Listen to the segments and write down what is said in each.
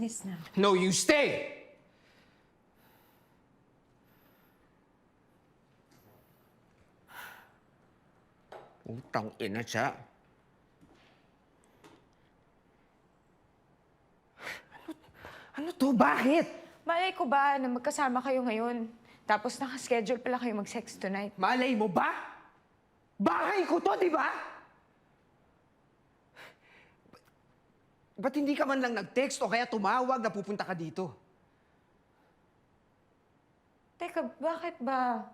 Please na. No, you stay! Utang ina siya. Ano to? Bakit? Malay ko ba na magkasama kayo ngayon? Tapos nakaschedule pala kayo mag-sex tonight. Malay mo ba? Bahay ko to, di ba? Ba't hindi ka man lang nag-text o kaya tumawag na pupunta ka dito? Teka, bakit ba?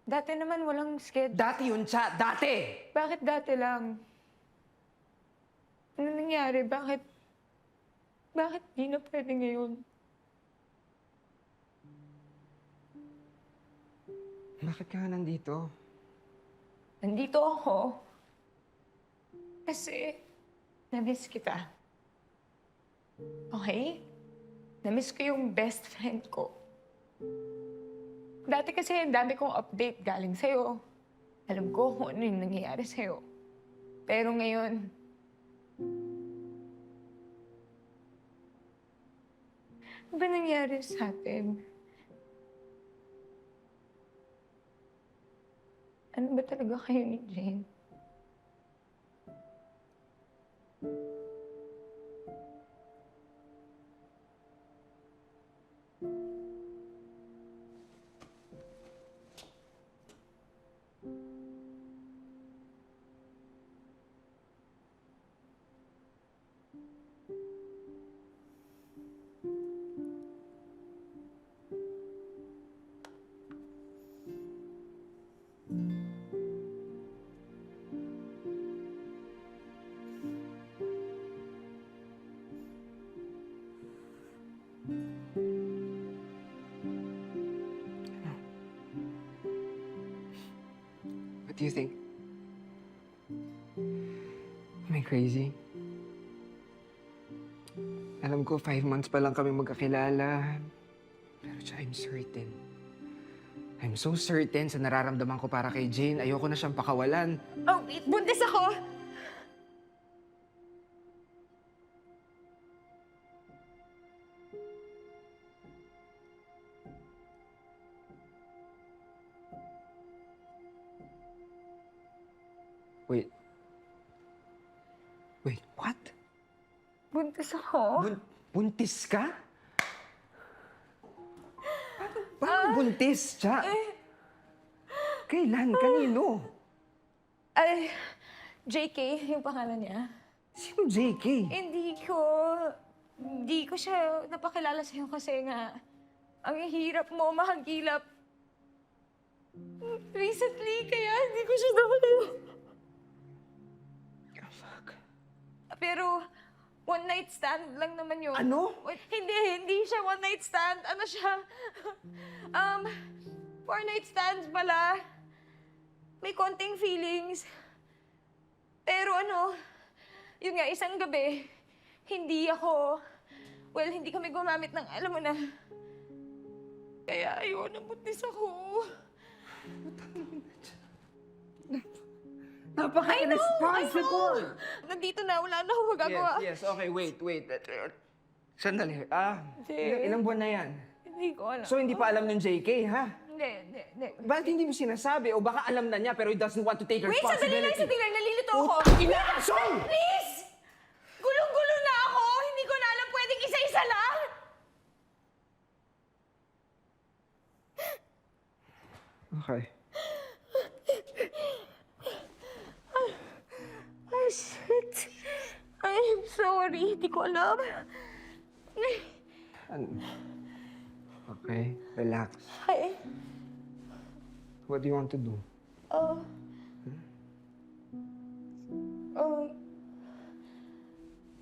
Dati naman walang schedule. Dati yun siya, dati! Bakit dati lang? Ano nangyari? Bakit di na pwede ngayon? Bakit ka nandito? Nandito ako. Kasi, na-miss kita. Okay? Na-miss ko yung best friend ko. Dati kasi ang dami kong update galing sa'yo. Alam ko kung ano yung nangyayari sa'yo. Pero ngayon, ano ba nangyari sa atin? Ano ba talaga kayo ni Jane? What do you think? Am I crazy? Alam ko, 5 months pa lang kami magkakilala. Pero siya, I'm so certain sa nararamdaman ko para kay Jane. Ayoko na siyang pakawalan. Oh, buntis ako! Wait. Wait, what? Buntis ako? Buntis ka? Paano buntis, Cha? Kailan? Kanino? Ay, JK, yung pangalan niya. Sino JK? Hindi ko siya napakilala sa'yo kasi nga, ang hirap mo mahagilap. Recently, kaya hindi ko siya napakilala. Oh, fuck. Pero, one night stand lang naman yun. Ano? Hindi siya one night stand. Ano siya? 4 night stands pala. May konting feelings. Pero ano, yun nga, isang gabi, hindi kami gumamit ng, alam mo na. Kaya ayun, nabuntis ako. Napaka-irresponsible! Nandito na, wala na akong magagawa. Yes, okay, wait. Sandali. Jay. Ilang buwan na yan? Hindi ko alam. So, hindi pa alam ng JK, ha? Hindi. Bakit hindi mo sinasabi? O baka alam na niya pero he doesn't want to take Wait, responsibility? sandali lang. Nalilito ako. Inaasong! Please! Gulong-gulo na ako. Hindi ko na alam pwedeng isa-isa lang. Okay. Ay, shit. I'm sorry. Hindi ko alam. Okay, relax. Ay, What do you want to do? oh. Oh.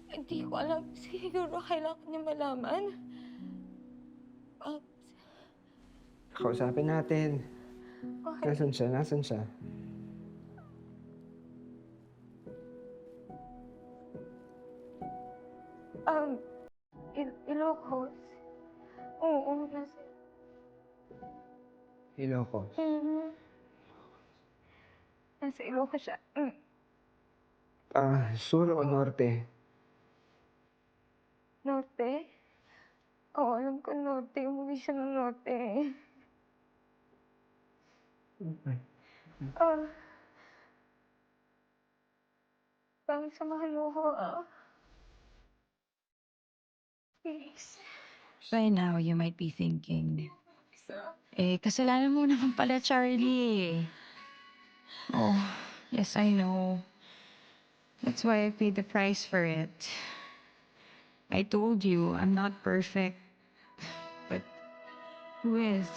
Hindi ko alam. Siguro kailangan niya malaman. Kausapin natin. Okay. Nasaan siya? Ilocos. Oo, nasa... Ilocos. Nasa Ilocos siya. Sur o norte? Norte? magkanote. Umuwi siya ng note. Ah, bang samahan mo ko, Please. By now, you might be thinking, kasalanan mo naman pala, Charlie. Oh, yes, I know. That's why I paid the price for it. I told you, I'm not perfect. But who is?